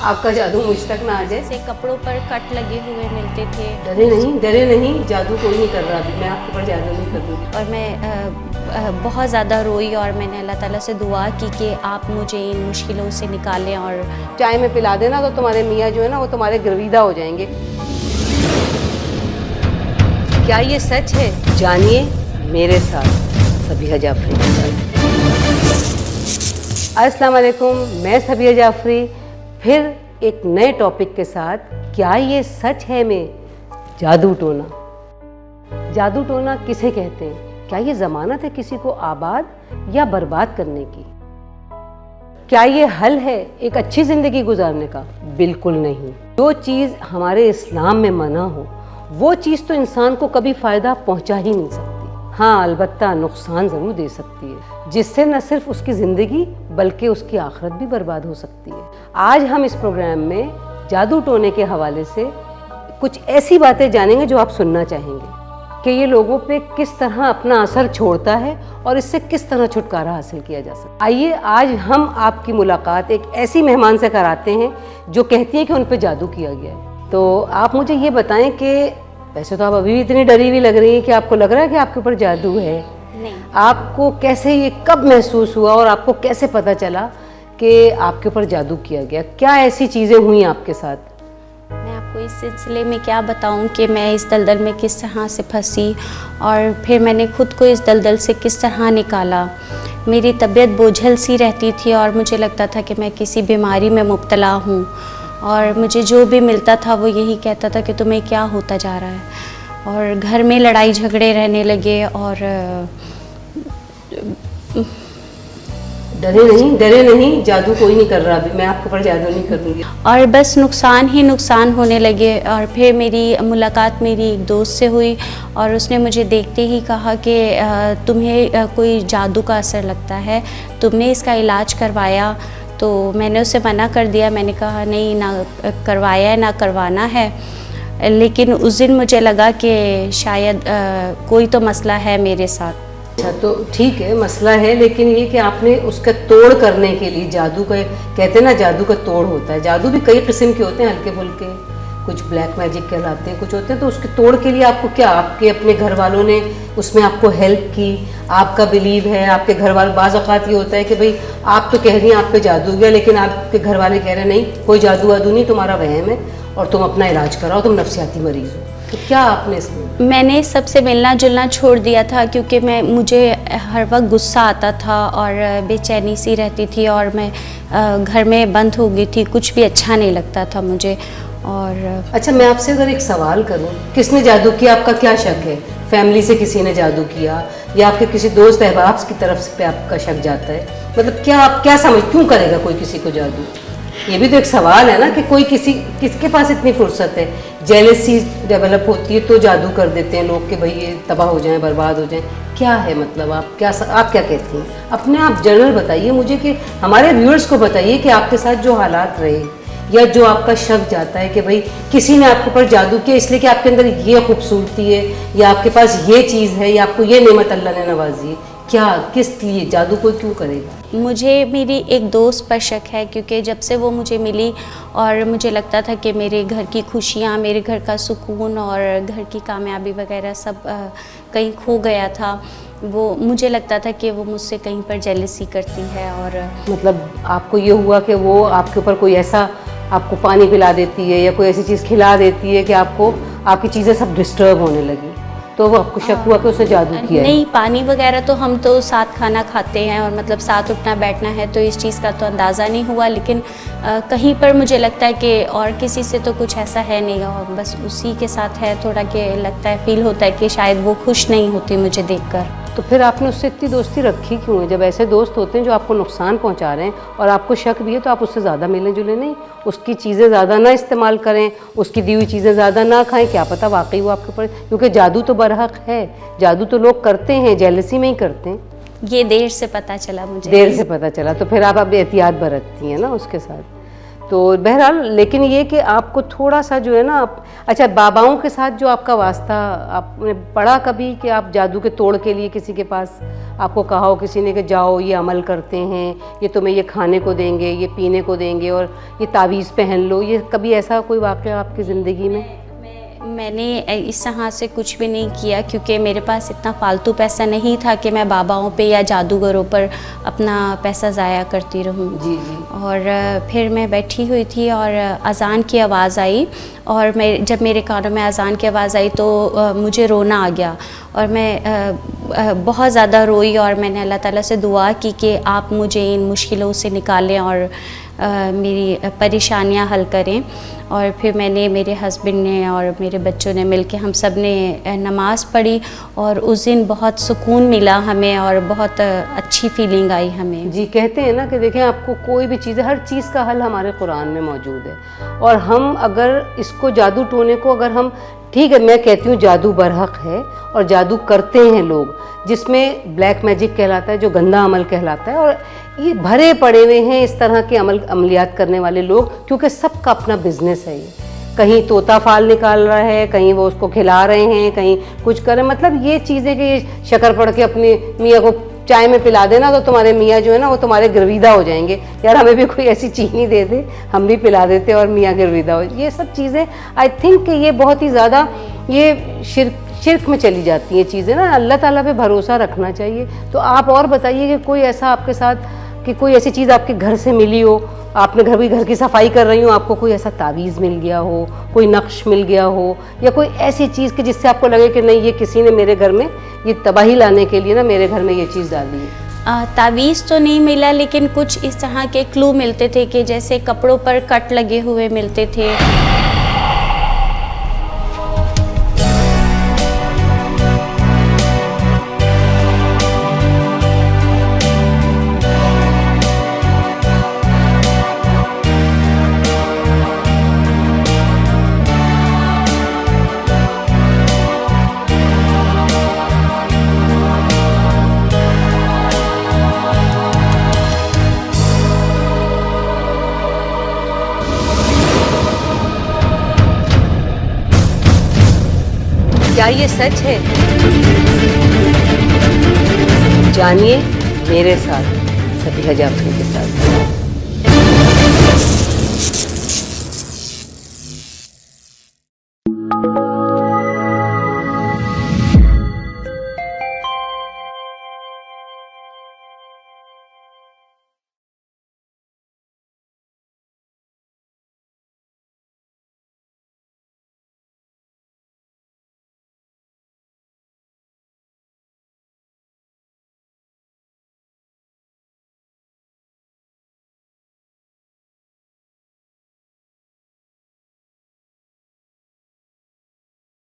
आपका जादू मुझ तक ना आ जाए। से कपड़ों पर कट लगे हुए मिलते थे। डरे नहीं, जादू कोई नहीं कर रहा अभी, मैं आपके ऊपर जादू नहीं कर दूँगी। और मैं बहुत ज़्यादा रोई और मैंने अल्लाह ताला से दुआ की कि आप मुझे इन मुश्किलों से निकालें। और चाय में पिला देना तो तुम्हारे मियाँ जो है ना वो तुम्हारे गिरविदा हो जाएंगे। क्या ये सच है? जानिए मेरे साथ सबिहा जाफरी के साथ। अस्सलाम वालेकुम, मैं सबिहा जाफरी फिर एक नए टॉपिक के साथ। क्या ये सच है में जादू टोना। जादू टोना किसे कहते हैं? क्या ये जमानत है किसी को आबाद या बर्बाद करने की? क्या ये हल है एक अच्छी जिंदगी गुजारने का? बिल्कुल नहीं। जो चीज़ हमारे इस्लाम में मना हो वो चीज़ तो इंसान को कभी फ़ायदा पहुंचा ही नहीं सकती। हाँ, अलबत्ता नुकसान ज़रूर दे सकती है, जिससे न सिर्फ उसकी ज़िंदगी बल्कि उसकी आखिरत भी बर्बाद हो सकती है। आज हम इस प्रोग्राम में जादू टोने के हवाले से कुछ ऐसी बातें जानेंगे जो आप सुनना चाहेंगे कि ये लोगों पे किस तरह अपना असर छोड़ता है और इससे किस तरह छुटकारा हासिल किया जा सकता है। आइए आज हम आपकी मुलाकात एक ऐसी मेहमान से कराते हैं जो कहती है कि उन पे जादू किया गया है। तो आप मुझे ये बताएं कि वैसे तो आप अभी भी इतनी डरी हुई लग रही हैं कि आपको लग रहा है कि आपके ऊपर जादू है। नहीं, आपको कैसे, ये कब महसूस हुआ और आपको कैसे पता चला कि आपके ऊपर जादू किया गया? क्या ऐसी चीज़ें हुई आपके साथ? मैं आपको इस सिलसिले में क्या बताऊं कि मैं इस दलदल में किस तरह से फंसी और फिर मैंने खुद को इस दलदल से किस तरह निकाला। मेरी तबीयत बोझल सी रहती थी और मुझे लगता था कि मैं किसी बीमारी में मुब्तला हूँ और मुझे जो भी मिलता था वो यही कहता था कि तुम्हें क्या होता जा रहा है। और घर में लड़ाई झगड़े रहने लगे और डरे नहीं, जादू कोई नहीं कर रहा अभी, मैं आपके ऊपर जादू नहीं करूँगी। और बस नुकसान ही नुकसान होने लगे। और फिर मेरी मुलाकात मेरी एक दोस्त से हुई और उसने मुझे देखते ही कहा कि तुम्हें कोई जादू का असर लगता है, तुमने इसका इलाज करवाया? तो मैंने उसे मना कर दिया। मैंने कहा नहीं, ना करवाया है ना करवाना है। लेकिन उस दिन मुझे लगा कि शायद कोई तो मसला है मेरे साथ। अच्छा, तो ठीक है, मसला है, लेकिन ये कि आपने उसका तोड़ करने के लिए जादू का, कहते हैं ना जादू का तोड़ होता है। जादू भी कई किस्म के होते हैं, हल्के फुल्के, कुछ ब्लैक मैजिक कहलाते हैं, कुछ होते हैं। तो उसके तोड़ के लिए आपको क्या, आपके अपने घर वालों ने उसमें आपको हेल्प की? आपका बिलीव है, आपके घर वाले, बाज़ औक़ात ये होता है कि भाई आप तो कह रही हैं आप पे जादू गया, लेकिन आपके घर वाले कह रहे हैं नहीं कोई जादू वादू नहीं, तुम्हारा वहम है और तुम अपना इलाज कराओ, तुम नफ्सियाती मरीज़ हो। तो क्या आपने इसमें? मैंने सबसे मिलना जुलना छोड़ दिया था क्योंकि मुझे हर वक्त गुस्सा आता था और बेचैनी सी रहती थी और मैं घर में बंद हो गई थी, कुछ भी अच्छा नहीं लगता था मुझे। और अच्छा, मैं आपसे अगर एक सवाल करूं, किसने जादू किया? आपका क्या शक है? फैमिली से किसी ने जादू किया या आपके किसी दोस्त अहबाब की तरफ से पे आपका शक जाता है? मतलब क्या, आप क्या समझ, क्यों करेगा कोई किसी को जादू? ये भी तो एक सवाल है ना कि कोई किसके पास इतनी फुर्सत है? जेलसी डेवलप होती है तो जादू कर देते हैं लोग कि भाई ये तबाह हो जाएं, बर्बाद हो जाएं। क्या है मतलब, आप क्या कहती हैं? अपने आप जनरल बताइए मुझे, कि हमारे व्यूअर्स को बताइए कि आपके साथ जो हालात रहे या जो आपका शक जाता है कि भाई किसी ने आपके ऊपर जादू किया इसलिए कि आपके अंदर ये खूबसूरती है या आपके पास ये चीज़ है या आपको ये नेमत अल्लाह ने नवाजी है, क्या, किस लिए जादू कोई क्यों करेगा? मुझे मेरी एक दोस्त पर शक है क्योंकि जब से वो मुझे मिली और मुझे लगता था कि मेरे घर की खुशियाँ, मेरे घर का सुकून और घर की कामयाबी वगैरह सब कहीं खो गया था। वो मुझे लगता था कि वो मुझसे कहीं पर जेलसी करती है। और मतलब आपको ये हुआ कि वो आपके ऊपर कोई ऐसा, आपको पानी पिला देती है या कोई ऐसी चीज़ खिला देती है कि आपको आपकी चीज़ें सब डिस्टर्ब होने लगी, तो वो आपको शक हुआ कि उसने जादू किया है? नहीं, पानी वगैरह तो हम तो साथ खाना खाते हैं और मतलब साथ उठना बैठना है, तो इस चीज़ का तो अंदाज़ा नहीं हुआ। लेकिन कहीं पर मुझे लगता है कि और किसी से तो कुछ ऐसा है नहीं और बस उसी के साथ है। थोड़ा कि लगता है, फील होता है कि शायद वो खुश नहीं होती मुझे देखकर। तो फिर आपने उससे इतनी दोस्ती रखी क्यों है? जब ऐसे दोस्त होते हैं जो आपको नुकसान पहुंचा रहे हैं और आपको शक भी है, तो आप उससे ज़्यादा मिले जुले नहीं, उसकी चीज़ें ज़्यादा ना इस्तेमाल करें, उसकी दी हुई चीज़ें ज़्यादा ना खाएं। क्या पता वाकई वो आपके ऊपर, क्योंकि जादू तो बरहक है, जादू तो लोग करते हैं, जेलसी में ही करते हैं। ये देर से पता चला मुझे। देर से पता चला, तो फिर आप अब एहतियात बरतती हैं ना उसके साथ। तो बहरहाल, लेकिन ये कि आपको थोड़ा सा जो है ना आप, अच्छा, बाबाओं के साथ जो आपका वास्ता, आपने पढ़ा कभी कि आप जादू के तोड़ के लिए किसी के पास आपको कहा हो किसी ने कि जाओ ये अमल करते हैं, ये तुम्हें ये खाने को देंगे, ये पीने को देंगे और ये तावीज़ पहन लो, ये कभी ऐसा कोई वाक़या आपकी ज़िंदगी में? मैंने इस तरह से कुछ भी नहीं किया, क्योंकि मेरे पास इतना फालतू पैसा नहीं था कि मैं बाबाओं पे या जादूगरों पर अपना पैसा ज़ाया करती रहूं। जी जी। और फिर मैं बैठी हुई थी और अज़ान की आवाज़ आई, और जब मेरे कानों में अज़ान की आवाज़ आई तो मुझे रोना आ गया और मैं बहुत ज़्यादा रोई और मैंने अल्लाह ताला से दुआ की कि आप मुझे इन मुश्किलों से निकालें और मेरी परेशानियां हल करें। और फिर मैंने, मेरे हस्बैंड ने और मेरे बच्चों ने मिलके हम सब ने नमाज़ पढ़ी और उस दिन बहुत सुकून मिला हमें और बहुत अच्छी फीलिंग आई हमें। जी, कहते हैं ना कि देखें, आपको कोई भी चीज़, हर चीज़ का हल हमारे कुरान में मौजूद है, और हम अगर इसको जादू टोने को, अगर हम, ठीक है, मैं कहती हूँ जादू बरहक है और जादू करते हैं लोग, जिसमें ब्लैक मैजिक कहलाता है, जो गंदा अमल कहलाता है, और ये भरे पड़े हुए हैं इस तरह के अमलियात करने वाले लोग, क्योंकि सबका अपना बिजनेस है। ये कहीं तोता फाल निकाल रहा है, कहीं वो उसको खिला रहे हैं, कहीं कुछ कर रहे हैं, मतलब ये चीज़ें कि शक्कर पड़ के अपने मियाँ को चाय में पिला देना तो तुम्हारे मियाँ जो है ना वो तुम्हारे गिरविदा हो जाएंगे, यार हमें भी कोई ऐसी चीनी दे दे, हम भी पिला देते और मियाँ गिरविदा हो। ये सब चीज़ें आई थिंक कि ये बहुत ही ज़्यादा ये शिर्क में चली जाती हैं चीज़ें ना। अल्लाह ताला पे भरोसा रखना चाहिए। तो आप और बताइए कि कोई ऐसा आपके साथ, कि कोई ऐसी चीज़ आपके घर से मिली हो, आपने घर की सफाई कर रही हो, आपको कोई ऐसा तावीज़ मिल गया हो, कोई नक्श मिल गया हो, या कोई ऐसी चीज़ कि जिससे आपको लगे कि नहीं, ये किसी ने मेरे घर में ये तबाही लाने के लिए ना मेरे घर में ये चीज़ डाली है? तावीज़ तो नहीं मिला, लेकिन कुछ इस तरह के क्लू मिलते थे कि जैसे कपड़ों पर कट लगे हुए मिलते थे। क्या ये सच है? जानिए मेरे साथ सबिहा जाफरी के